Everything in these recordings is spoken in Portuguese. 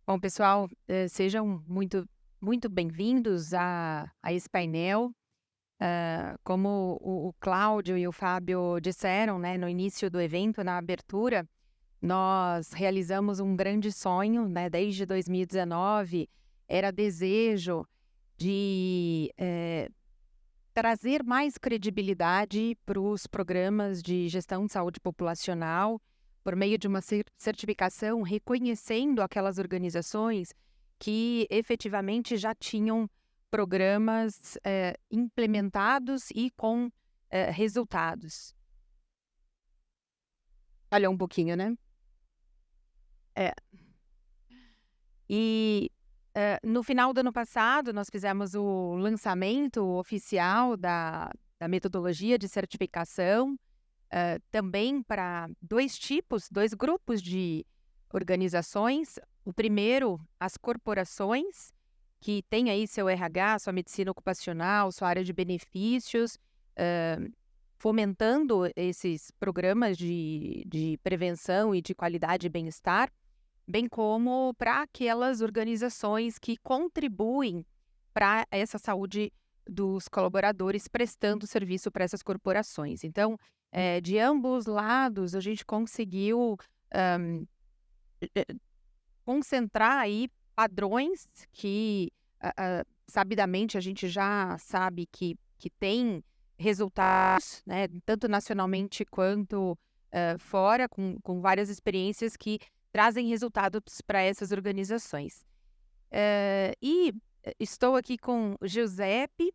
Bom, pessoal, sejam muito bem-vindos a esse painel. Como o Cláudio e o Fábio disseram, né, no início do evento, na abertura, nós realizamos um grande sonho, né, desde 2019, era desejo de trazer mais credibilidade para os programas de gestão de saúde populacional, por meio de uma certificação reconhecendo aquelas organizações que efetivamente já tinham programas implementados e com resultados. Olha um pouquinho, né? É. E no final do ano passado, nós fizemos o lançamento oficial da metodologia de certificação, também para dois grupos de organizações. O primeiro, as corporações, que têm aí seu RH, sua medicina ocupacional, sua área de benefícios, fomentando esses programas de prevenção e de qualidade e bem-estar, bem como para aquelas organizações que contribuem para essa saúde dos colaboradores, prestando serviço para essas corporações. Então, de ambos lados, a gente conseguiu concentrar aí padrões que, sabidamente, a gente já sabe que tem resultados, né, tanto nacionalmente quanto fora, com várias experiências que trazem resultados para essas organizações. Estou aqui com o Giuseppe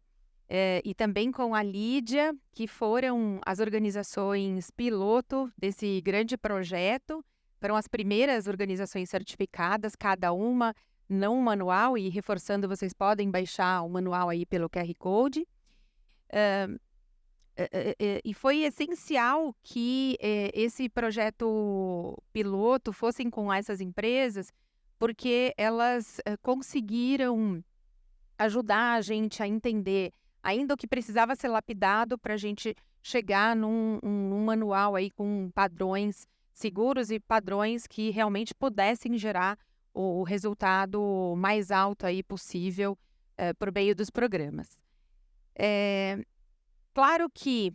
e também com a Lídia, que foram as organizações piloto desse grande projeto. Foram as primeiras organizações certificadas, cada uma não um manual, e reforçando, vocês podem baixar o manual aí pelo QR Code. E foi essencial que esse projeto piloto fossem com essas empresas, porque elas conseguiram ajudar a gente a entender ainda o que precisava ser lapidado para a gente chegar num manual aí com padrões seguros e padrões que realmente pudessem gerar o resultado mais alto aí possível por meio dos programas. Claro que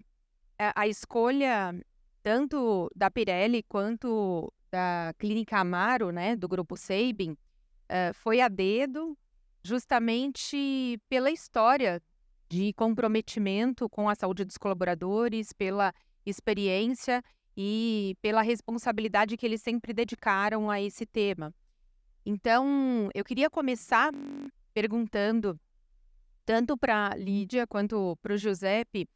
a escolha tanto da Pirelli quanto da Clínica Amaro, né, do grupo Sabin, foi a dedo, justamente pela história de comprometimento com a saúde dos colaboradores, pela experiência e pela responsabilidade que eles sempre dedicaram a esse tema. Então, eu queria começar perguntando tanto para a Lídia quanto para o Giuseppe,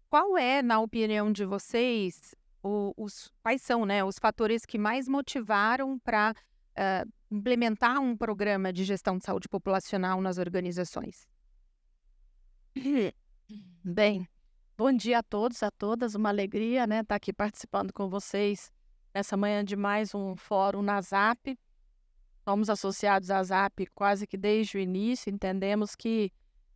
qual é, na opinião de vocês, quais são, né, os fatores que mais motivaram para implementar um programa de gestão de saúde populacional nas organizações? Bem, bom dia a todos, a todas. Uma alegria, né, estar aqui participando com vocês nessa manhã de mais um fórum na ZAP. Somos associados à ZAP quase que desde o início. Entendemos que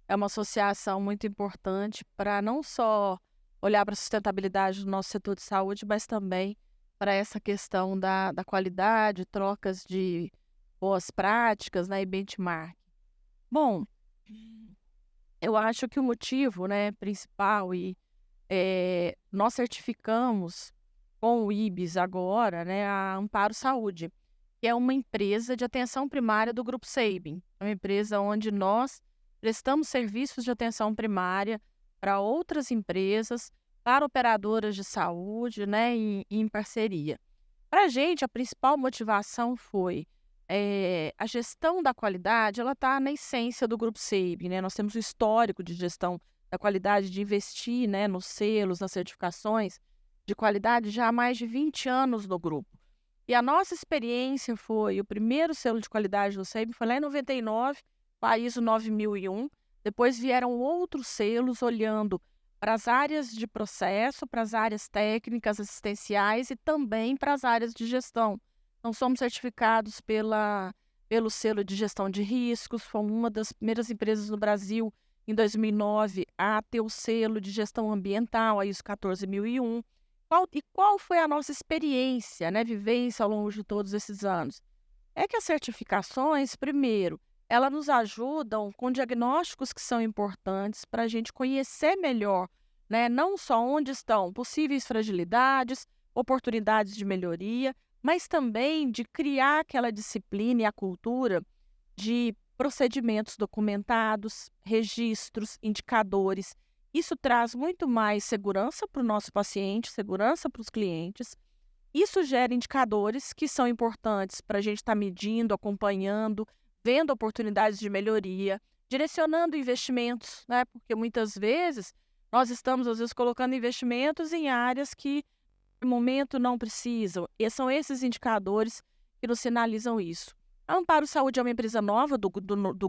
é uma associação muito importante para não só olhar para a sustentabilidade do nosso setor de saúde, mas também para essa questão da qualidade, trocas de boas práticas, né, e benchmark. Bom, eu acho que o motivo, né, principal nós certificamos com o IBS agora, né, a Amparo Saúde, que é uma empresa de atenção primária do Grupo Sabin. É uma empresa onde nós prestamos serviços de atenção primária para outras empresas, para operadoras de saúde, né, em parceria. Para a gente, a principal motivação foi a gestão da qualidade, ela está na essência do Grupo Sabin, né? Nós temos o histórico de gestão da qualidade, de investir, né, nos selos, nas certificações de qualidade já há mais de 20 anos no grupo. E a nossa experiência foi, o primeiro selo de qualidade do Sabin foi lá em 99, país 9001. Depois vieram outros selos olhando para as áreas de processo, para as áreas técnicas, assistenciais e também para as áreas de gestão. Então, somos certificados pelo selo de gestão de riscos, fomos uma das primeiras empresas no Brasil, em 2009, a ter o selo de gestão ambiental, a ISO 14001. Qual foi a nossa experiência, né, vivência ao longo de todos esses anos? é que as certificações, primeiro, elas nos ajudam com diagnósticos que são importantes para a gente conhecer melhor, né, não só onde estão possíveis fragilidades, oportunidades de melhoria, mas também de criar aquela disciplina e a cultura de procedimentos documentados, registros, indicadores. Isso traz muito mais segurança para o nosso paciente, segurança para os clientes. Isso gera indicadores que são importantes para a gente estar medindo, acompanhando, vendo oportunidades de melhoria, direcionando investimentos, né? Porque muitas vezes nós estamos, às vezes, colocando investimentos em áreas que no momento não precisam. E são esses indicadores que nos sinalizam isso. A Amparo Saúde é uma empresa nova do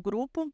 grupo,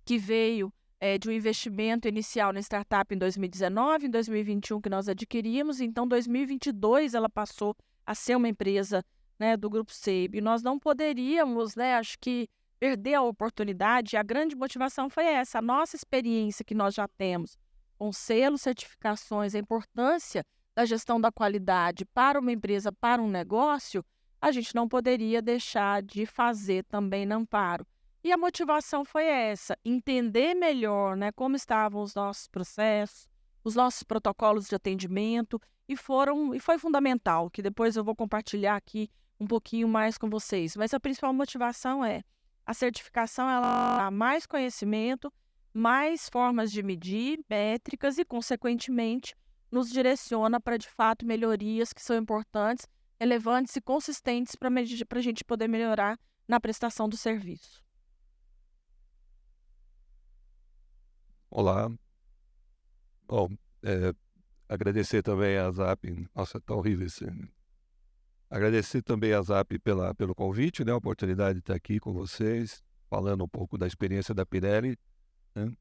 que veio de um investimento inicial na startup em 2019, em 2021 que nós adquirimos, então 2022 ela passou a ser uma empresa, né, do Grupo SEIB. Nós não poderíamos, né, acho que, perder a oportunidade, e a grande motivação foi essa, a nossa experiência que nós já temos com selos, certificações, a importância da gestão da qualidade para uma empresa, para um negócio, a gente não poderia deixar de fazer também na Amparo. E a motivação foi essa, entender melhor, né, como estavam os nossos processos, os nossos protocolos de atendimento, e foi fundamental, que depois eu vou compartilhar aqui um pouquinho mais com vocês. Mas a principal motivação é a certificação, ela dá mais conhecimento, mais formas de medir, métricas e, consequentemente, nos direciona para, de fato, melhorias que são importantes, relevantes e consistentes para a gente poder melhorar na prestação do serviço. Olá. Bom, agradecer também à Zap. Nossa, tá horrível esse. Agradecer também à Zap pelo convite, né? A oportunidade de estar aqui com vocês, falando um pouco da experiência da Pirelli, né?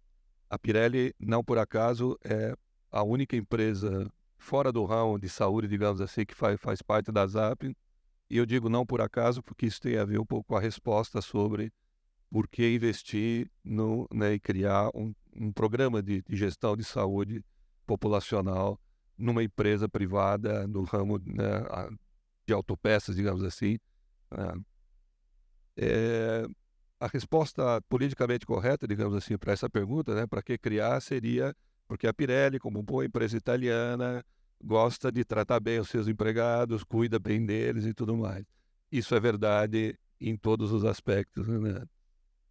A Pirelli, não por acaso, é a única empresa fora do ramo de saúde, digamos assim, que faz parte da Zap. E eu digo não por acaso, porque isso tem a ver um pouco com a resposta sobre por que investir né, e criar um programa de gestão de saúde populacional numa empresa privada no ramo, né, de autopeças, digamos assim. Né. A resposta politicamente correta, digamos assim, para essa pergunta, né, para que criar, seria porque a Pirelli, como boa empresa italiana, gosta de tratar bem os seus empregados, cuida bem deles e tudo mais. Isso é verdade em todos os aspectos, né?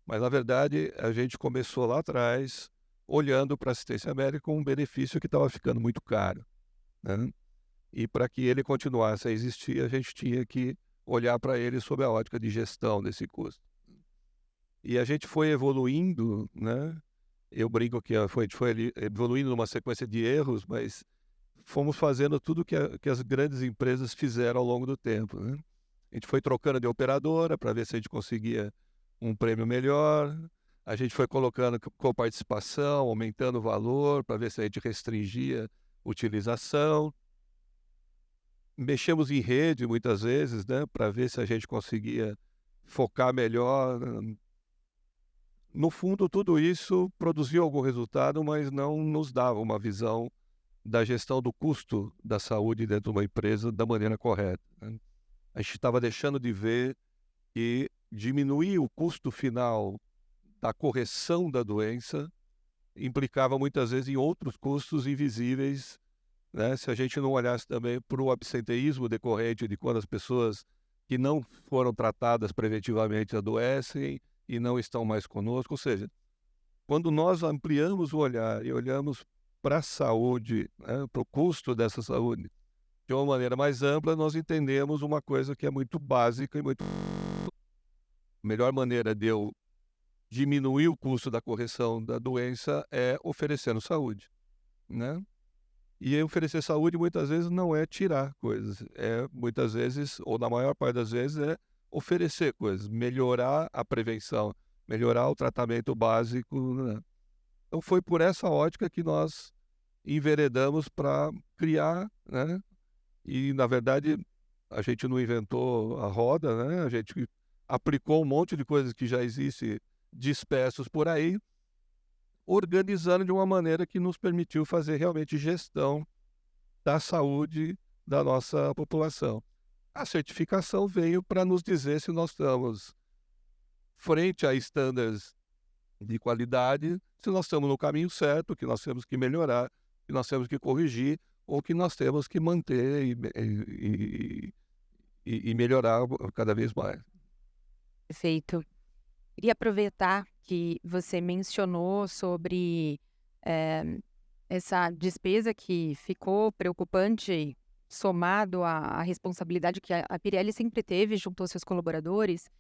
Mas, na verdade, a gente começou lá atrás olhando para a assistência médica com um benefício que estava ficando muito caro, né? E para que ele continuasse a existir, a gente tinha que olhar para ele sob a ótica de gestão desse custo. E a gente foi evoluindo, né? Eu brinco que a gente foi evoluindo numa sequência de erros, mas fomos fazendo tudo que as grandes empresas fizeram ao longo do tempo, né? A gente foi trocando de operadora para ver se a gente conseguia um prêmio melhor. A gente foi colocando coparticipação, aumentando o valor para ver se a gente restringia utilização. Mexemos em rede muitas vezes, né, para ver se a gente conseguia focar melhor. No fundo, tudo isso produziu algum resultado, mas não nos dava uma visão da gestão do custo da saúde dentro de uma empresa da maneira correta, né? A gente estava deixando de ver que diminuir o custo final da correção da doença implicava muitas vezes em outros custos invisíveis, né? Se a gente não olhasse também para o absenteísmo decorrente de quando as pessoas que não foram tratadas preventivamente adoecem e não estão mais conosco. Ou seja, quando nós ampliamos o olhar e olhamos para a saúde, né, para o custo dessa saúde, de uma maneira mais ampla, nós entendemos uma coisa que é muito básica e muito... A melhor maneira de eu diminuir o custo da correção da doença é oferecendo saúde, né? E oferecer saúde muitas vezes não é tirar coisas, muitas vezes, ou na maior parte das vezes, é oferecer coisas, melhorar a prevenção, melhorar o tratamento básico, né? Então foi por essa ótica que nós enveredamos para criar, né? E, na verdade, a gente não inventou a roda, né? A gente aplicou um monte de coisas que já existem dispersos por aí, organizando de uma maneira que nos permitiu fazer realmente gestão da saúde da nossa população. A certificação veio para nos dizer se nós estamos frente a estándares de qualidade, se nós estamos no caminho certo, que nós temos que melhorar, que nós temos que corrigir, ou que nós temos que manter e melhorar cada vez mais. Perfeito. Queria aproveitar que você mencionou sobre essa despesa que ficou preocupante, somado à responsabilidade que a Pirelli sempre teve junto aos seus colaboradores.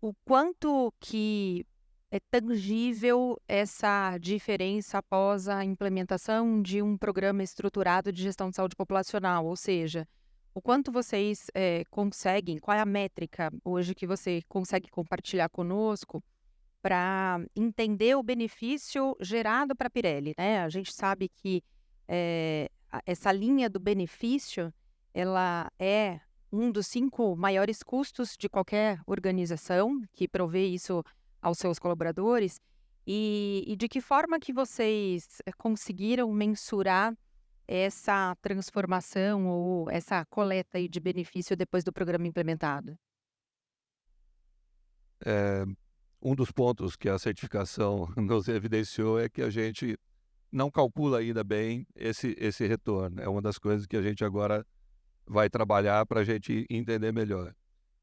O quanto que é tangível essa diferença após a implementação de um programa estruturado de gestão de saúde populacional? Ou seja, o quanto vocês conseguem, qual é a métrica hoje que você consegue compartilhar conosco para entender o benefício gerado para a Pirelli, né? A gente sabe que essa linha do benefício, ela é um dos 5 maiores custos de qualquer organização que provê isso aos seus colaboradores. E de que forma que vocês conseguiram mensurar essa transformação ou essa coleta aí de benefício depois do programa implementado? Um dos pontos que a certificação nos evidenciou é que a gente não calcula ainda bem esse retorno. É uma das coisas que a gente agora vai trabalhar para a gente entender melhor.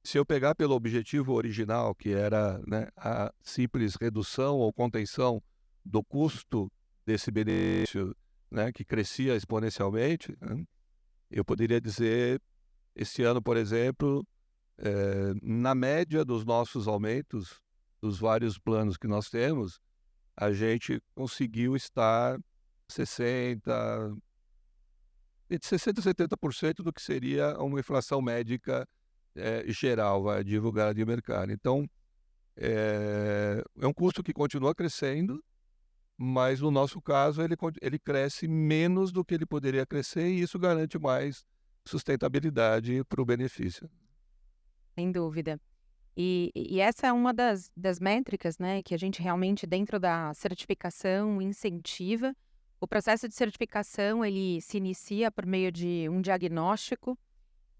Se eu pegar pelo objetivo original, que era, né, a simples redução ou contenção do custo desse benefício, né, que crescia exponencialmente, né, eu poderia dizer, esse ano, por exemplo, na média dos nossos aumentos, dos vários planos que nós temos, a gente conseguiu estar entre 60% e 70% do que seria uma inflação médica geral, divulgada de mercado. Então, é um custo que continua crescendo, mas no nosso caso ele cresce menos do que ele poderia crescer e isso garante mais sustentabilidade para o benefício. Sem dúvida. E essa é uma das métricas, né, que a gente realmente, dentro da certificação, incentiva. O processo de certificação, ele se inicia por meio de um diagnóstico.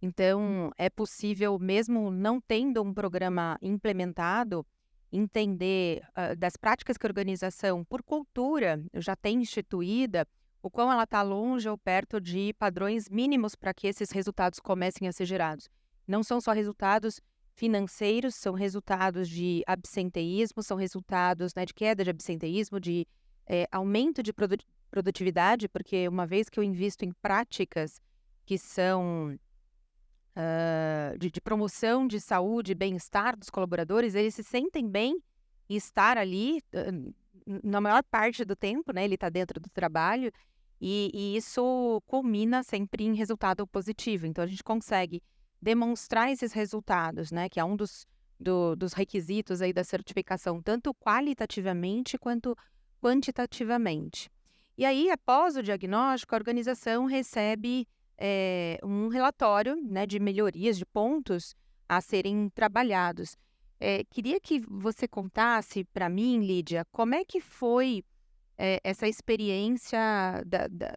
Então, é possível, mesmo não tendo um programa implementado, entender das práticas que a organização, por cultura, já tem instituída, o quão ela está longe ou perto de padrões mínimos para que esses resultados comecem a ser gerados. Não são só resultados financeiros, são resultados de absenteísmo, são resultados, né, de queda de absenteísmo, de aumento de produtividade, porque uma vez que eu invisto em práticas que são de promoção de saúde e bem-estar dos colaboradores, eles se sentem bem em estar ali na maior parte do tempo, né? Ele está dentro do trabalho e isso culmina sempre em resultado positivo. Então, a gente consegue demonstrar esses resultados, né? Que é um dos requisitos aí da certificação, tanto qualitativamente quanto quantitativamente. E aí, após o diagnóstico, a organização recebe um relatório, né, de melhorias, de pontos a serem trabalhados. Queria que você contasse para mim, Lídia, como é que foi essa experiência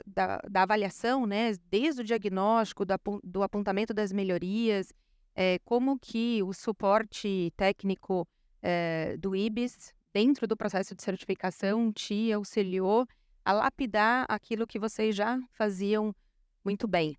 da avaliação, né, desde o diagnóstico, do apontamento das melhorias, como que o suporte técnico do IBIS, dentro do processo de certificação, te auxiliou a lapidar aquilo que vocês já faziam muito bem.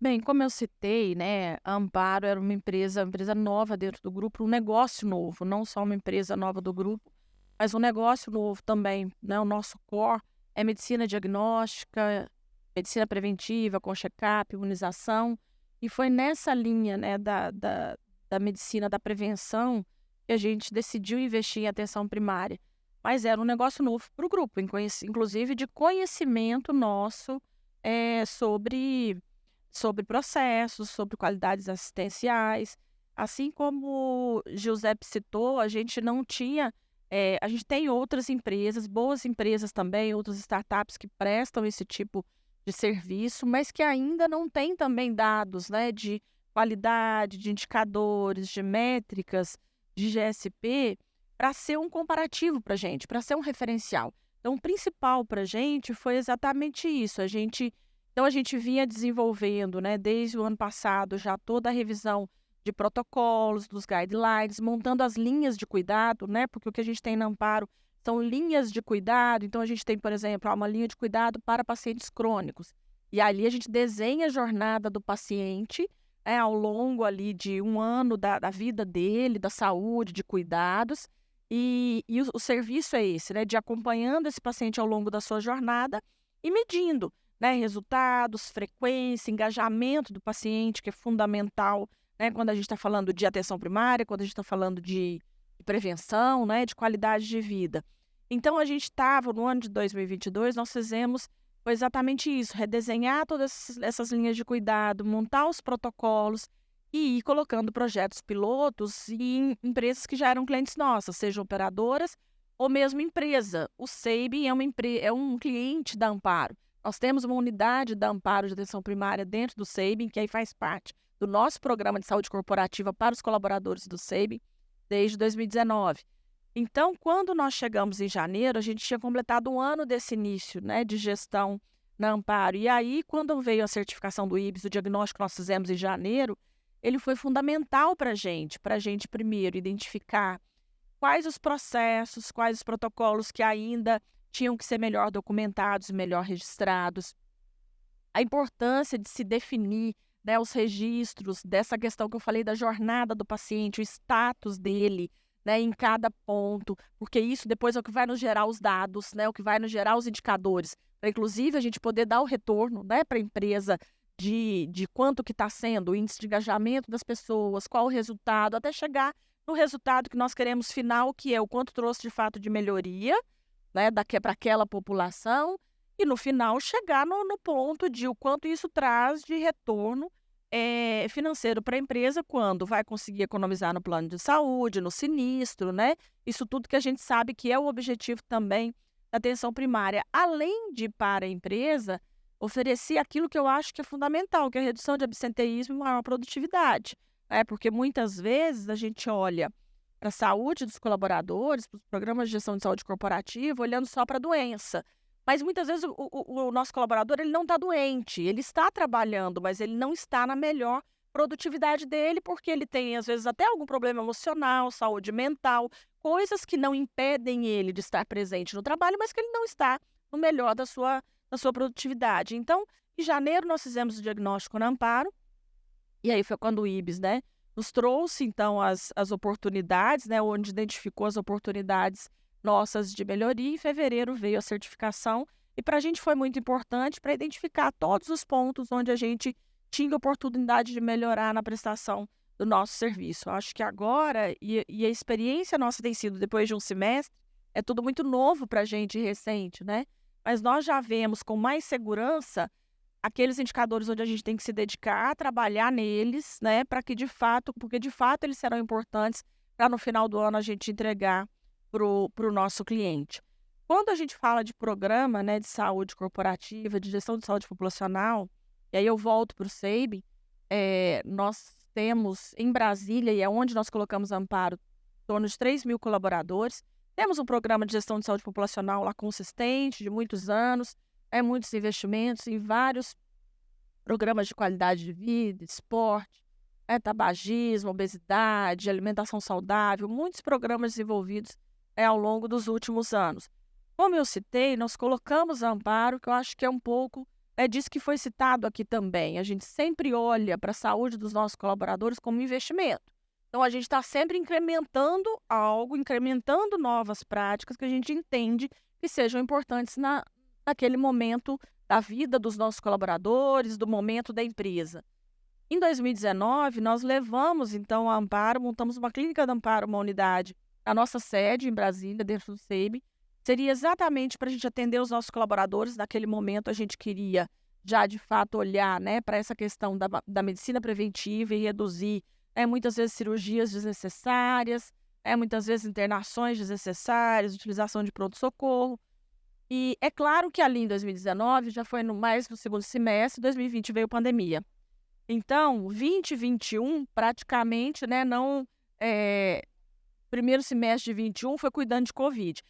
Bem, como eu citei, né, a Amparo era uma empresa nova dentro do grupo, um negócio novo, não só uma empresa nova do grupo, mas um negócio novo também, né? O nosso core é medicina diagnóstica, medicina preventiva, com check-up, imunização, e foi nessa linha, né, da medicina da prevenção que a gente decidiu investir em atenção primária. Mas era um negócio novo para o grupo, inclusive de conhecimento nosso sobre processos, sobre qualidades assistenciais. Assim como Giuseppe citou, a gente não tinha... a gente tem outras empresas, boas empresas também, outras startups que prestam esse tipo de serviço, mas que ainda não têm também dados, né, de qualidade, de indicadores, de métricas, de GSP, para ser um comparativo para a gente, para ser um referencial. Então, o principal para a gente foi exatamente isso, a gente Então, a gente vinha desenvolvendo, né, desde o ano passado, já toda a revisão de protocolos, dos guidelines, montando as linhas de cuidado, né, porque o que a gente tem na Amparo são linhas de cuidado. Então, a gente tem, por exemplo, uma linha de cuidado para pacientes crônicos. E ali a gente desenha a jornada do paciente, ao longo ali de um ano da vida dele, da saúde, de cuidados. E o serviço é esse, né, de acompanhando esse paciente ao longo da sua jornada e medindo, né, resultados, frequência, engajamento do paciente, que é fundamental, né, quando a gente está falando de atenção primária, quando a gente está falando de prevenção, né, de qualidade de vida. Então, a gente estava, no ano de 2022, nós fizemos foi exatamente isso, redesenhar todas essas linhas de cuidado, montar os protocolos e ir colocando projetos pilotos em empresas que já eram clientes nossas, sejam operadoras ou mesmo empresa. O SEIB é um cliente da Amparo. Nós temos uma unidade da Amparo de atenção primária dentro do SEIB, que aí faz parte do nosso programa de saúde corporativa para os colaboradores do SEIB desde 2019. Então, quando nós chegamos em janeiro, a gente tinha completado um ano desse início, né, de gestão na Amparo. E aí, quando veio a certificação do IBS, o diagnóstico que nós fizemos em janeiro, ele foi fundamental para a gente primeiro identificar quais os processos, quais os protocolos que ainda tinham que ser melhor documentados, melhor registrados. A importância de se definir, né, os registros dessa questão que eu falei da jornada do paciente, o status dele, né, em cada ponto, porque isso depois é o que vai nos gerar os dados, né, o que vai nos gerar os indicadores, para inclusive a gente poder dar o retorno, né, para a empresa de quanto que está sendo o índice de engajamento das pessoas, qual o resultado, até chegar no resultado que nós queremos final, que é o quanto trouxe de fato de melhoria, né, para aquela população, e no final chegar no ponto de o quanto isso traz de retorno financeiro para a empresa, quando vai conseguir economizar no plano de saúde, no sinistro, né? Isso tudo que a gente sabe que é o objetivo também da atenção primária. Além de, para a empresa, oferecer aquilo que eu acho que é fundamental, que é a redução de absenteísmo e maior produtividade. Porque muitas vezes a gente olha para a saúde dos colaboradores, para os programas de gestão de saúde corporativa, olhando só para a doença. Mas muitas vezes o nosso colaborador ele não está doente, ele está trabalhando, mas ele não está na melhor produtividade dele, porque ele tem, às vezes, até algum problema emocional, saúde mental, coisas que não impedem ele de estar presente no trabalho, mas que ele não está no melhor da sua produtividade. Então, em janeiro, nós fizemos o diagnóstico na Amparo, e aí foi quando o IBS, né, nos trouxe, então, as oportunidades, né, onde identificou as oportunidades nossas de melhoria. Em fevereiro veio a certificação e para a gente foi muito importante para identificar todos os pontos onde a gente tinha oportunidade de melhorar na prestação do nosso serviço. Eu acho que agora, e a experiência nossa tem sido depois de um semestre, é tudo muito novo para a gente, recente, né? Mas nós já vemos com mais segurança aqueles indicadores onde a gente tem que se dedicar a trabalhar neles, né? Porque de fato eles serão importantes para no final do ano a gente entregar para o nosso cliente. Quando a gente fala de programa, né, de saúde corporativa, de gestão de saúde populacional, e aí eu volto para o SEIB, nós temos em Brasília, e é onde nós colocamos Amparo, em torno de 3.000 colaboradores. Temos um programa de gestão de saúde populacional lá consistente, de muitos anos, muitos investimentos em vários programas de qualidade de vida, esporte, tabagismo, obesidade, alimentação saudável, muitos programas desenvolvidos ao longo dos últimos anos. Como eu citei, nós colocamos a Amparo, que eu acho que é um pouco disso que foi citado aqui também. A gente sempre olha para a saúde dos nossos colaboradores como investimento. Então, a gente está sempre incrementando algo, incrementando novas práticas que a gente entende que sejam importantes naquele momento da vida dos nossos colaboradores, do momento da empresa. Em 2019, nós levamos, então, a Amparo, montamos uma clínica da Amparo, uma unidade, a nossa sede em Brasília, dentro do SEIB, seria exatamente para a gente atender os nossos colaboradores. Naquele momento, a gente queria já, de fato, olhar, né, para essa questão da medicina preventiva e reduzir muitas vezes cirurgias desnecessárias, muitas vezes internações desnecessárias, utilização de pronto-socorro. E é claro que ali em 2019, já foi mais no segundo semestre, 2020 veio a pandemia. Então, 2021, praticamente, né, não... primeiro semestre de 21 foi cuidando de Covid.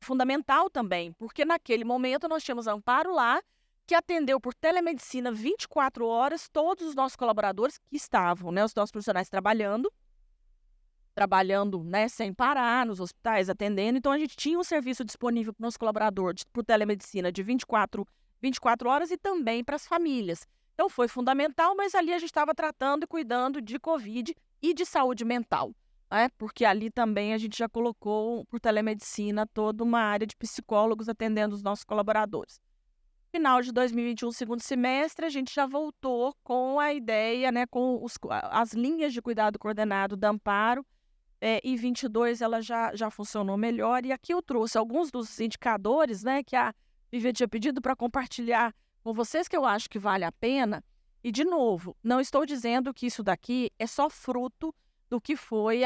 Fundamental também, porque naquele momento nós tínhamos Amparo lá, que atendeu por telemedicina 24 horas todos os nossos colaboradores que estavam, né, os nossos profissionais trabalhando, né, sem parar nos hospitais, atendendo. Então, a gente tinha um serviço disponível para o nosso colaborador por telemedicina de 24 horas e também para as famílias. Então, foi fundamental, mas ali a gente estava tratando e cuidando de Covid e de saúde mental, né? Porque ali também a gente já colocou por telemedicina toda uma área de psicólogos atendendo os nossos colaboradores. Final de 2021, segundo semestre, a gente já voltou com a ideia, né, com as linhas de cuidado coordenado da Amparo, e 22 ela já funcionou melhor. E aqui eu trouxe alguns dos indicadores, né, que a Vivian tinha pedido para compartilhar com vocês, que eu acho que vale a pena. E, de novo, não estou dizendo que isso daqui é só fruto do que foi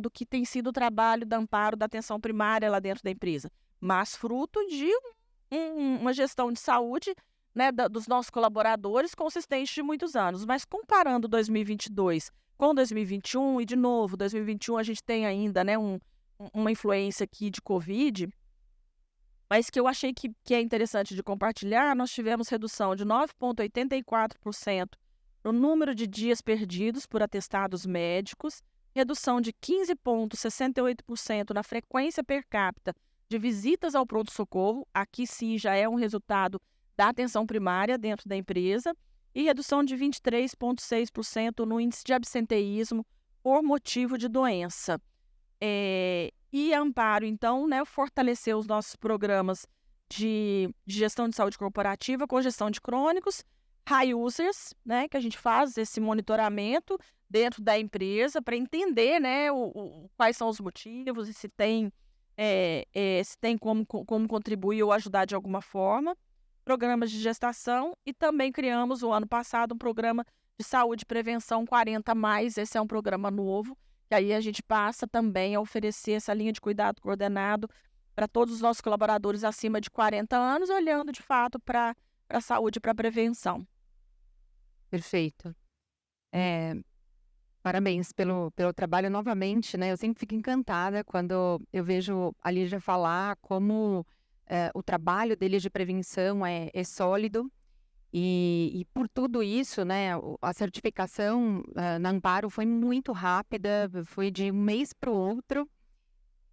do que tem sido o trabalho da Amparo, da atenção primária lá dentro da empresa, mas fruto de uma gestão de saúde, né, dos nossos colaboradores consistente de muitos anos. Mas comparando 2022 com 2021, e de novo, 2021 a gente tem ainda, né, uma influência aqui de Covid, mas que eu achei que é interessante de compartilhar. Nós tivemos redução de 9,84% no número de dias perdidos por atestados médicos, redução de 15,68% na frequência per capita de visitas ao pronto-socorro, aqui sim já é um resultado da atenção primária dentro da empresa, e redução de 23,6% no índice de absenteísmo por motivo de doença. E a Amparo, então, né, fortaleceu os nossos programas de gestão de saúde corporativa com gestão de crônicos, high users, né, que a gente faz esse monitoramento dentro da empresa para entender, né, quais são os motivos e se tem como contribuir ou ajudar de alguma forma. Programas de gestação, e também criamos o ano passado um programa de saúde e prevenção 40+, esse é um programa novo, que aí a gente passa também a oferecer essa linha de cuidado coordenado para todos os nossos colaboradores acima de 40 anos, olhando de fato para a saúde e para a prevenção. Perfeito. Parabéns pelo trabalho novamente, né? Eu sempre fico encantada quando eu vejo a Lígia falar como o trabalho deles de prevenção é sólido, e por tudo isso, né, a certificação na Amparo foi muito rápida, foi de um mês para o outro,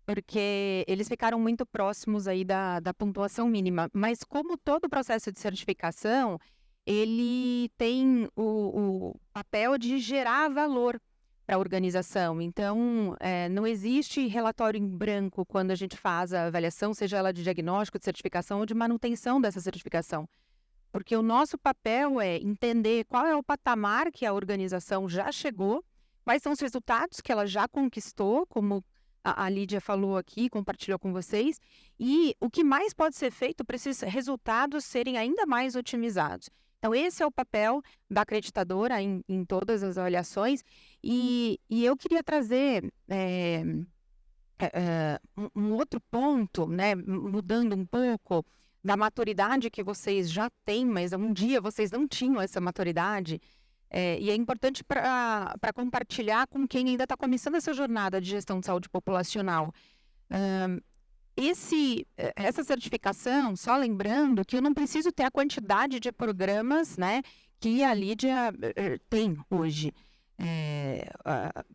porque eles ficaram muito próximos aí da pontuação mínima. Mas como todo processo de certificação, ele tem o papel de gerar valor para a organização. Então, não existe relatório em branco quando a gente faz a avaliação, seja ela de diagnóstico, de certificação ou de manutenção dessa certificação. Porque o nosso papel é entender qual é o patamar que a organização já chegou, quais são os resultados que ela já conquistou, como a Lídia falou aqui, compartilhou com vocês, e o que mais pode ser feito para esses resultados serem ainda mais otimizados. Então, esse é o papel da acreditadora em todas as avaliações. E eu queria trazer um outro ponto, né, mudando um pouco da maturidade que vocês já têm, mas um dia vocês não tinham essa maturidade. E é importante para compartilhar com quem ainda está começando essa jornada de gestão de saúde populacional. Essa certificação, só lembrando que eu não preciso ter a quantidade de programas, né, que a Lídia tem hoje,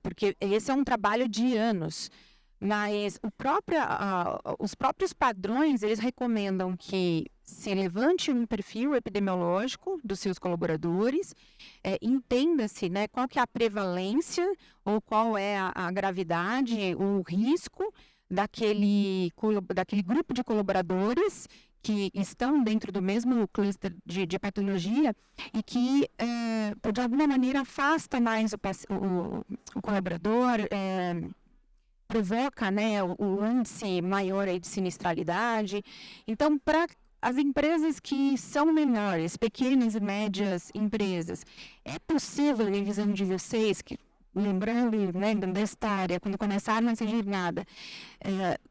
porque esse é um trabalho de anos, mas os próprios padrões, eles recomendam que se levante um perfil epidemiológico dos seus colaboradores, entenda-se, né, qual que é a prevalência ou qual é a gravidade, o risco daquele grupo de colaboradores que estão dentro do mesmo cluster de patologia e que, de alguma maneira, afasta mais o colaborador, provoca, né, o índice maior aí de sinistralidade. Então, para as empresas que são menores, pequenas e médias empresas, é possível, em visão de vocês, lembrando, né, desta área, quando começaram essa jornada,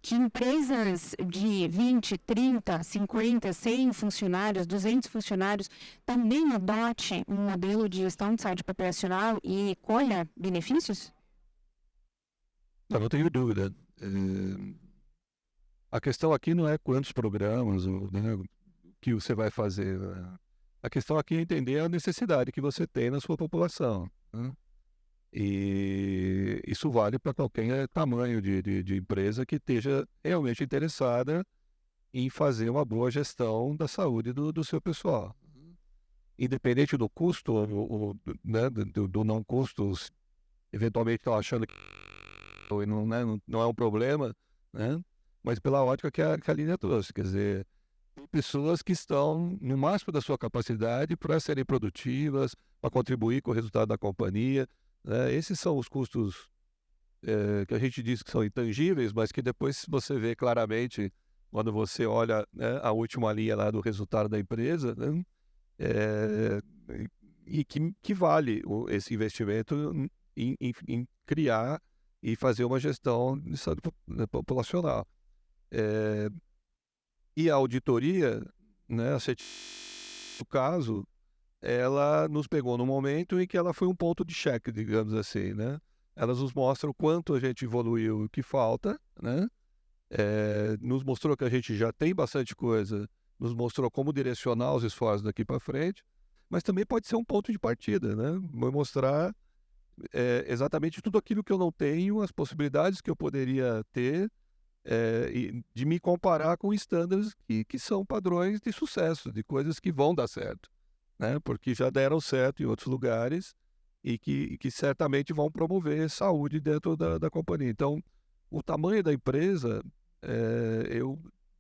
que empresas de 20, 30, 50, 100 funcionários, 200 funcionários, também adote um modelo de gestão de saúde populacional e colha benefícios? Não tenho dúvida. A questão aqui não é quantos programas, né, que você vai fazer. A questão aqui é entender a necessidade que você tem na sua população, né? E isso vale para qualquer tamanho de empresa que esteja realmente interessada em fazer uma boa gestão da saúde do seu pessoal. Independente do custo, né, do não custo, eventualmente estão achando que não, né, não é um problema, né? Mas pela ótica que a Línia trouxe, quer dizer, tem pessoas que estão no máximo da sua capacidade para serem produtivas, para contribuir com o resultado da companhia, né? Esses são os custos que a gente diz que são intangíveis, mas que depois você vê claramente quando você olha, né, a última linha lá do resultado da empresa, né? É, e que vale esse investimento em criar e fazer uma gestão de saúde populacional. E a auditoria, né, no caso, ela nos pegou no momento em que ela foi um ponto de cheque, digamos assim, né? Elas nos mostram o quanto a gente evoluiu e o que falta, né? Nos mostrou que a gente já tem bastante coisa, nos mostrou como direcionar os esforços daqui para frente, mas também pode ser um ponto de partida, né? Vai mostrar exatamente tudo aquilo que eu não tenho, as possibilidades que eu poderia ter, e de me comparar com estándares que são padrões de sucesso, de coisas que vão dar certo, né? Porque já deram certo em outros lugares e que certamente vão promover saúde dentro da companhia. Então, o tamanho da empresa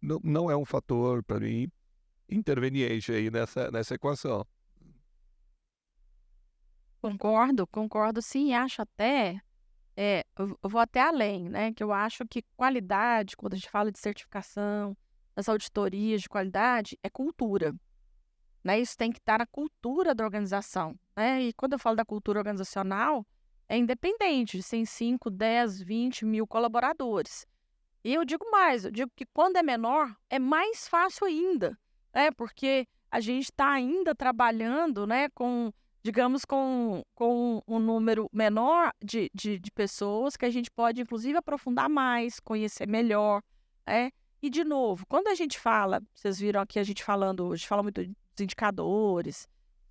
não é um fator, para mim, interveniente aí nessa equação. Concordo sim, acho até, eu vou até além, né, que eu acho que qualidade, quando a gente fala de certificação, das auditorias de qualidade, é cultura, né, isso tem que estar na cultura da organização, né, e quando eu falo da cultura organizacional, é independente de ser em 5, 10, 20 mil colaboradores. E eu digo mais, eu digo que quando é menor, é mais fácil ainda, né, porque a gente está ainda trabalhando, né, com, digamos, com um número menor de pessoas que a gente pode, inclusive, aprofundar mais, conhecer melhor, né. E, de novo, quando a gente fala, vocês viram aqui a gente falando hoje, fala muito dos indicadores,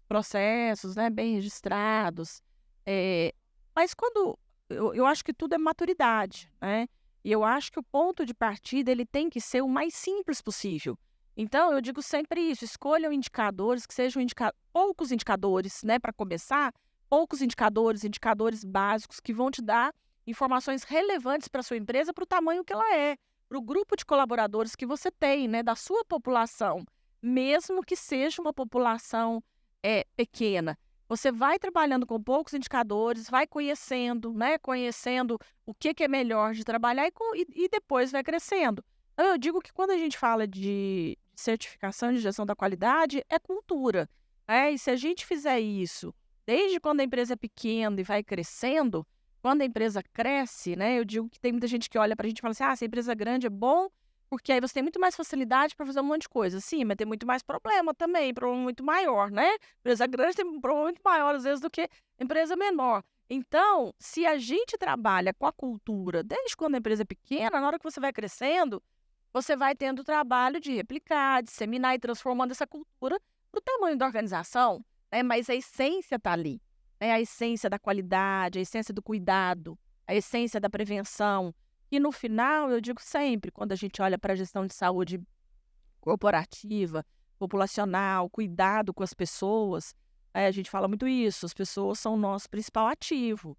processos, né, bem registrados, eh, mas quando eu acho que tudo é maturidade, né. E eu acho que o ponto de partida ele tem que ser o mais simples possível. Então, eu digo sempre isso: escolham indicadores que sejam poucos indicadores, né, para começar, poucos indicadores, indicadores básicos que vão te dar informações relevantes para a sua empresa, para o tamanho que ela é, para o grupo de colaboradores que você tem, né, da sua população, mesmo que seja uma população pequena. Você vai trabalhando com poucos indicadores, vai conhecendo, né, conhecendo o que é melhor de trabalhar e depois vai crescendo. Então, eu digo que quando a gente fala de certificação de gestão da qualidade, é cultura, né? E se a gente fizer isso desde quando a empresa é pequena e vai crescendo, quando a empresa cresce, né? Eu digo que tem muita gente que olha para a gente e fala assim: ah, se a empresa é grande é bom, porque aí você tem muito mais facilidade para fazer um monte de coisa. Sim, mas tem muito mais problema também, problema muito maior, né? Empresa grande tem um problema muito maior, às vezes, do que empresa menor. Então, se a gente trabalha com a cultura desde quando a empresa é pequena, na hora que você vai crescendo, você vai tendo o trabalho de replicar, disseminar e transformando essa cultura para o tamanho da organização, né? Mas a essência está ali, né? A essência da qualidade, a essência do cuidado, a essência da prevenção. E no final, eu digo sempre, quando a gente olha para a gestão de saúde corporativa, populacional, cuidado com as pessoas, a gente fala muito isso, as pessoas são o nosso principal ativo.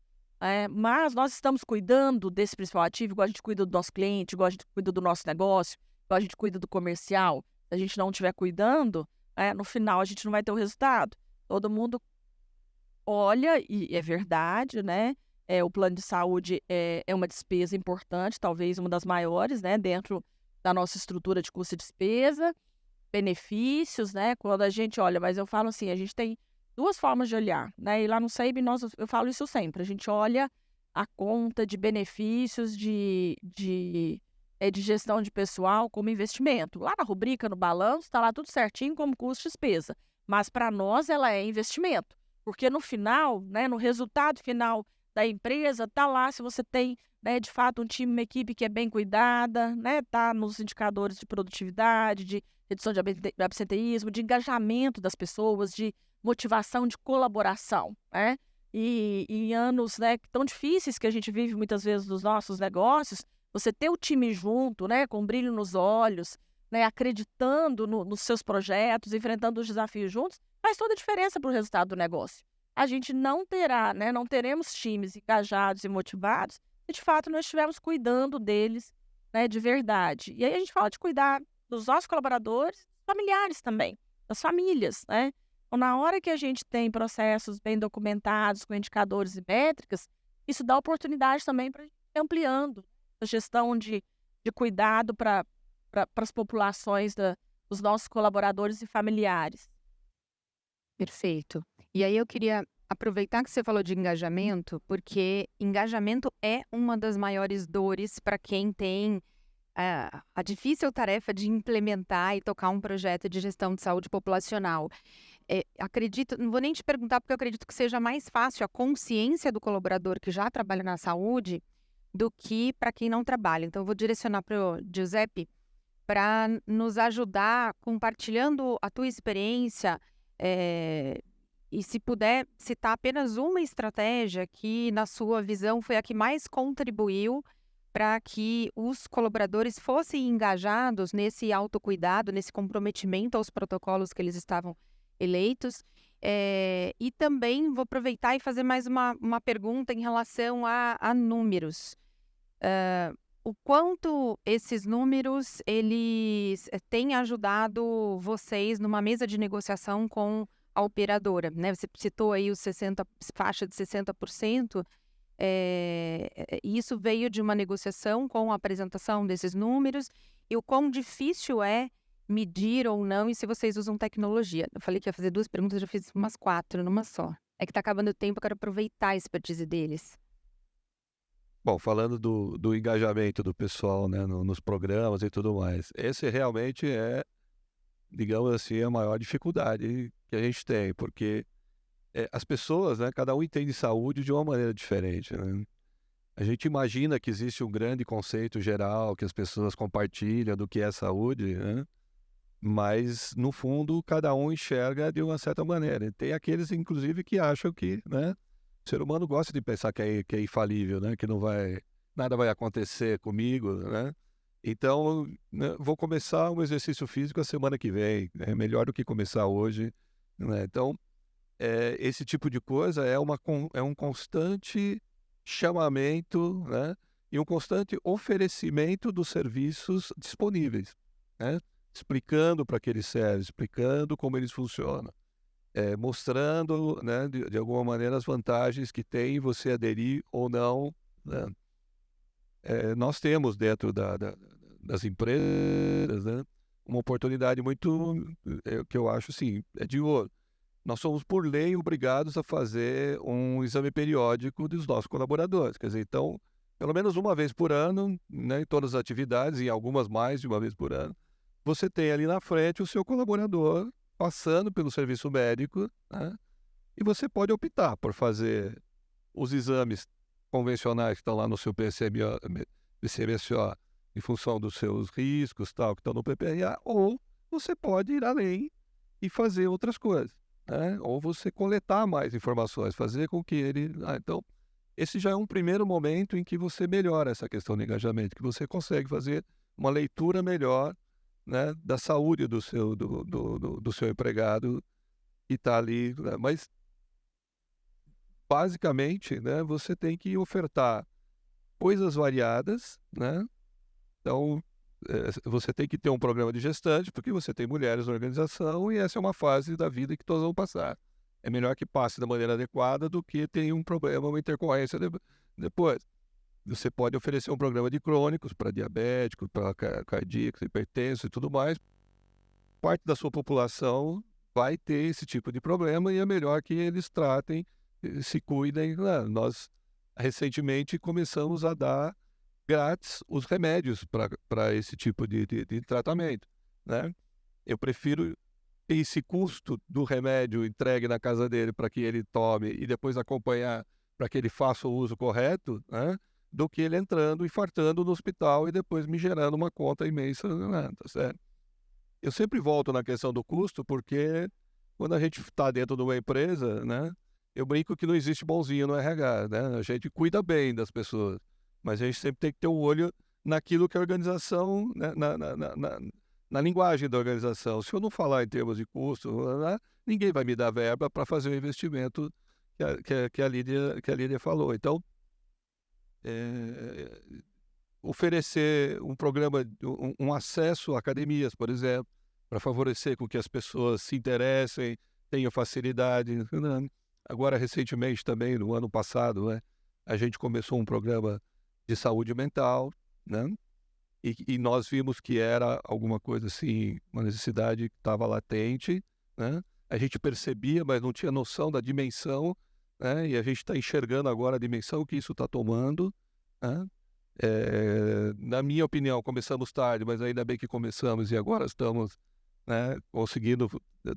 Mas nós estamos cuidando desse principal ativo, igual a gente cuida do nosso cliente, igual a gente cuida do nosso negócio, igual a gente cuida do comercial. Se a gente não estiver cuidando, no final a gente não vai ter o resultado. Todo mundo olha, e é verdade, né? O plano de saúde é uma despesa importante, talvez uma das maiores, né, dentro da nossa estrutura de custo e despesa, benefícios, né, quando a gente olha, mas eu falo assim, a gente tem duas formas de olhar, né, e lá no SEIB eu falo isso sempre, a gente olha a conta de benefícios de gestão de pessoal como investimento. Lá na rubrica, no balanço, está lá tudo certinho como custo e despesa, mas para nós ela é investimento, porque no final, né, no resultado final da empresa, tá lá se você tem, né, de fato um time, uma equipe que é bem cuidada, né, tá nos indicadores de produtividade, de redução de absenteísmo, de engajamento das pessoas, de motivação, de colaboração, né? E em anos, né, tão difíceis que a gente vive muitas vezes nos nossos negócios, você ter o time junto, né, com brilho nos olhos, né, acreditando nos seus projetos, enfrentando os desafios juntos, faz toda a diferença para o resultado do negócio. A gente não terá, né, não teremos times engajados e motivados se de fato nós estivermos cuidando deles, né, de verdade. E aí a gente fala de cuidar dos nossos colaboradores, familiares também, das famílias, né? Então, na hora que a gente tem processos bem documentados, com indicadores e métricas, isso dá oportunidade também para a gente ir ampliando a gestão de cuidado para as populações dos nossos colaboradores e familiares. Perfeito. E aí eu queria aproveitar que você falou de engajamento, porque engajamento é uma das maiores dores para quem tem a difícil tarefa de implementar e tocar um projeto de gestão de saúde populacional. Acredito, não vou nem te perguntar, porque eu acredito que seja mais fácil a consciência do colaborador que já trabalha na saúde do que para quem não trabalha. Então, eu vou direcionar para o Giuseppe para nos ajudar compartilhando a tua experiência, e se puder citar apenas uma estratégia que, na sua visão, foi a que mais contribuiu para que os colaboradores fossem engajados nesse autocuidado, nesse comprometimento aos protocolos que eles estavam eleitos. E também vou aproveitar e fazer mais uma pergunta em relação a números. O quanto esses números eles têm ajudado vocês numa mesa de negociação com a operadora, né? Você citou aí os 60, faixa de 60%. Isso veio de uma negociação com a apresentação desses números, e o quão difícil é medir ou não, e se vocês usam tecnologia. Eu falei que ia fazer 2 perguntas, já fiz umas 4 numa só. É que tá acabando o tempo, eu quero aproveitar a expertise deles. Bom, falando do engajamento do pessoal, né, nos programas e tudo mais, esse realmente é, digamos assim, a maior dificuldade que a gente tem, porque as pessoas, né, cada um entende saúde de uma maneira diferente, né? A gente imagina que existe um grande conceito geral que as pessoas compartilham do que é saúde, né? Mas, no fundo, cada um enxerga de uma certa maneira. E tem aqueles, inclusive, que acham que, né, o ser humano gosta de pensar que é infalível, né, que nada vai acontecer comigo, né? Então, né, vou começar um exercício físico a semana que vem, é melhor do que começar hoje, né? Então, esse tipo de coisa é um constante chamamento, né, e um constante oferecimento dos serviços disponíveis, né? Explicando para que eles servem, explicando como eles funcionam, mostrando, né, de alguma maneira as vantagens que tem você aderir ou não, né? Nós temos dentro das empresas, né, uma oportunidade muito, que eu acho assim, é de ouro. Nós somos, por lei, obrigados a fazer um exame periódico dos nossos colaboradores. Quer dizer, então, pelo menos uma vez por ano, né, em todas as atividades, em algumas mais de uma vez por ano, você tem ali na frente o seu colaborador passando pelo serviço médico, né, e você pode optar por fazer os exames convencionais que estão lá no seu PCMSO em função dos seus riscos, tal, que estão no PPRA, ou você pode ir além e fazer outras coisas, né? Ou você coletar mais informações, fazer com que ele... então, esse já é um primeiro momento em que você melhora essa questão de engajamento, que você consegue fazer uma leitura melhor, né, da saúde do seu empregado que está ali, né? Mas, basicamente, né, você tem que ofertar coisas variadas, né? Então, você tem que ter um programa de gestante, porque você tem mulheres na organização e essa é uma fase da vida que todos vão passar. É melhor que passe da maneira adequada do que ter um problema, uma intercorrência depois. Você pode oferecer um programa de crônicos para diabéticos, para cardíacos, hipertensos e tudo mais. Parte da sua população vai ter esse tipo de problema e é melhor que eles tratem, se cuidem. Nós, recentemente, começamos a dar grátis os remédios para esse tipo de tratamento, né? Eu prefiro esse custo do remédio entregue na casa dele para que ele tome e depois acompanhar para que ele faça o uso correto, né, do que ele entrando, infartando no hospital e depois me gerando uma conta imensa, né, tá certo? Eu sempre volto na questão do custo, porque quando a gente está dentro de uma empresa, né, eu brinco que não existe bonzinho no RH, né? A gente cuida bem das pessoas, mas a gente sempre tem que ter um olho naquilo que a organização, né, na linguagem da organização. Se eu não falar em termos de custo, né, ninguém vai me dar verba para fazer o investimento que a Lídia falou. Então, é, oferecer um programa, um acesso a academias, por exemplo, para favorecer com que as pessoas se interessem, tenham facilidade, né? Agora, recentemente também, no ano passado, né, a gente começou um programa de saúde mental, né? E nós vimos que era alguma coisa assim, uma necessidade que estava latente, né? A gente percebia, mas não tinha noção da dimensão, né? E a gente está enxergando agora a dimensão que isso está tomando, né? Na minha opinião, começamos tarde, mas ainda bem que começamos e agora estamos, né, conseguindo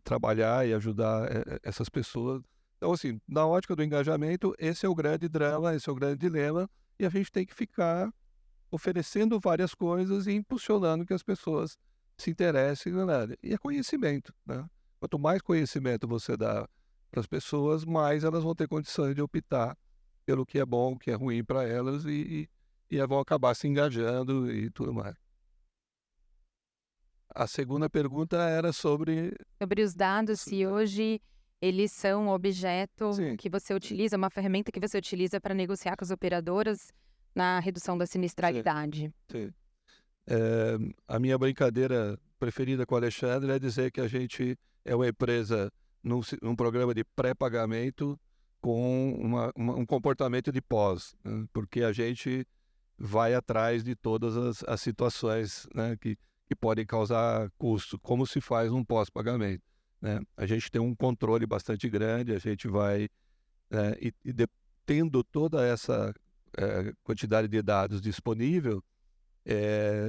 trabalhar e ajudar essas pessoas. Então, assim, na ótica do engajamento, esse é o grande drama, esse é o grande dilema, e a gente tem que ficar oferecendo várias coisas e impulsionando que as pessoas se interessem, né? E é conhecimento, né? Quanto mais conhecimento você dá para as pessoas, mais elas vão ter condições de optar pelo que é bom, o que é ruim para elas e vão acabar se engajando e tudo mais. A segunda pergunta era sobre Sobre os dados, se hoje eles são objeto Sim. que você utiliza, uma ferramenta que você utiliza para negociar com as operadoras na redução da sinistralidade. Sim. A minha brincadeira preferida com o Alexandre é dizer que a gente é uma empresa num programa de pré-pagamento com um comportamento de pós, né? Porque a gente vai atrás de todas as situações, né, que podem causar custo, como se faz um pós-pagamento, né? A gente tem um controle bastante grande, a gente vai, tendo toda essa quantidade de dados disponível,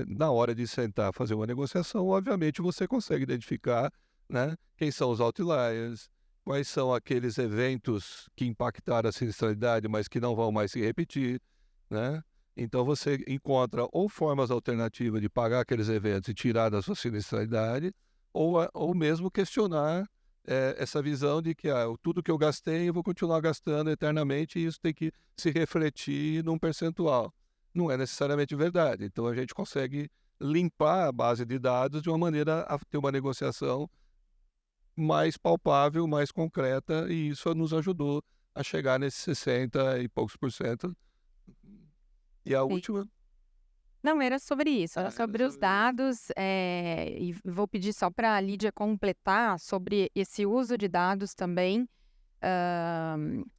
na hora de sentar fazer uma negociação, obviamente você consegue identificar, né, quem são os outliers, quais são aqueles eventos que impactaram a sinistralidade, mas que não vão mais se repetir, né? Então você encontra ou formas alternativas de pagar aqueles eventos e tirar da sua sinistralidade, ou mesmo questionar essa visão de que tudo que eu gastei eu vou continuar gastando eternamente e isso tem que se refletir num percentual. Não é necessariamente verdade. Então a gente consegue limpar a base de dados de uma maneira a ter uma negociação mais palpável, mais concreta, e isso nos ajudou a chegar nesses 60 e poucos por cento. E a Sim. última? Não, era sobre isso, era Era sobre os sobre dados, e vou pedir só para a Lídia completar sobre esse uso de dados também,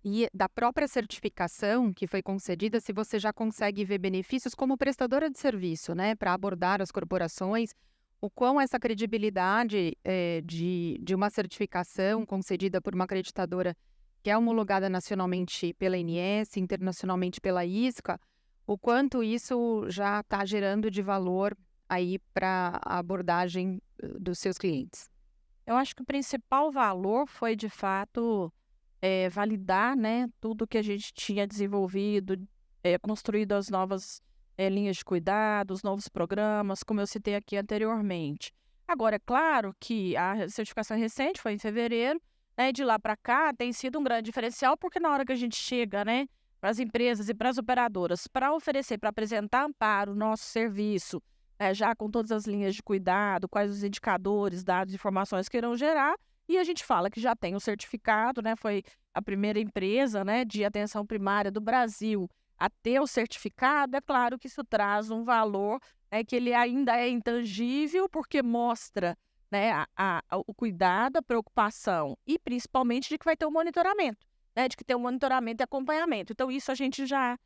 e da própria certificação que foi concedida, se você já consegue ver benefícios como prestadora de serviço, né, para abordar as corporações, o quão essa credibilidade de uma certificação concedida por uma acreditadora que é homologada nacionalmente pela ANS, internacionalmente pela ISCA, o quanto isso já está gerando de valor aí para a abordagem dos seus clientes. Eu acho que o principal valor foi, de fato, validar, né, tudo que a gente tinha desenvolvido, construído as novas linhas de cuidado, os novos programas, como eu citei aqui anteriormente. Agora, é claro que a certificação recente foi em fevereiro, né, e de lá para cá tem sido um grande diferencial, porque na hora que a gente chega, né, para as empresas e para as operadoras, para oferecer, para apresentar amparo, nosso serviço, já com todas as linhas de cuidado, quais os indicadores, dados, informações que irão gerar, e a gente fala que já tem o certificado, né? Foi a primeira empresa, né, de atenção primária do Brasil a ter o certificado. É claro que isso traz um valor, que ele ainda é intangível, porque mostra, né, o cuidado, a preocupação e principalmente de que vai ter um monitoramento, né, de que tem um monitoramento e acompanhamento. Então, isso a gente já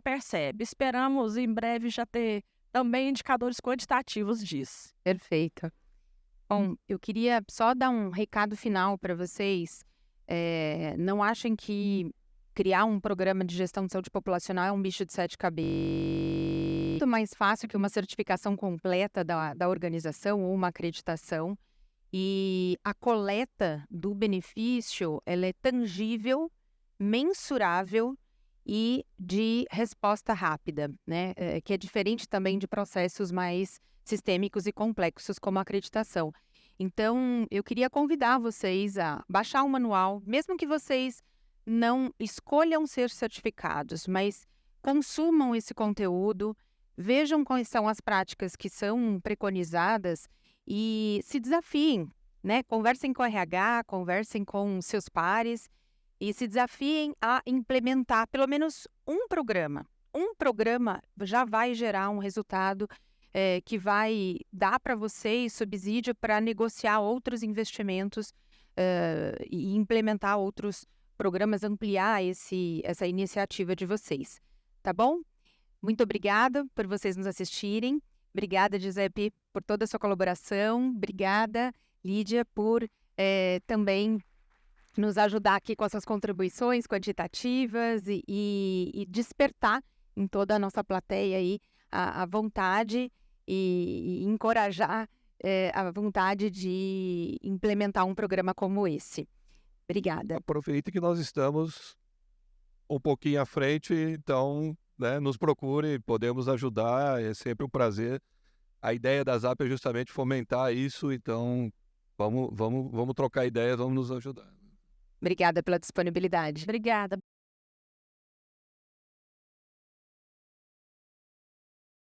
percebe. Esperamos em breve já ter também indicadores quantitativos disso. Perfeito. Bom, eu queria só dar um recado final para vocês. Não achem que criar um programa de gestão de saúde populacional é um bicho de 7 cabeças. É muito mais fácil que uma certificação completa da organização ou uma acreditação. E a coleta do benefício, ela é tangível, mensurável e de resposta rápida, né? Que é diferente também de processos mais sistêmicos e complexos, como a acreditação. Então, eu queria convidar vocês a baixar o manual, mesmo que vocês não escolham ser certificados, mas consumam esse conteúdo, vejam quais são as práticas que são preconizadas e se desafiem, né? Conversem com o RH, conversem com seus pares e se desafiem a implementar pelo menos um programa. Um programa já vai gerar um resultado que vai dar para vocês subsídio para negociar outros investimentos e implementar outros programas, ampliar essa iniciativa de vocês. Tá bom? Muito obrigada por vocês nos assistirem. Obrigada, Giuseppe, por toda a sua colaboração. Obrigada, Lídia, por também nos ajudar aqui com essas contribuições quantitativas e despertar em toda a nossa plateia aí a vontade e encorajar a vontade de implementar um programa como esse. Obrigada. Aproveite que nós estamos um pouquinho à frente, então, né, nos procure, podemos ajudar, é sempre um prazer. A ideia da ZAP é justamente fomentar isso, então vamos trocar ideias, vamos nos ajudar. Obrigada pela disponibilidade. Obrigada.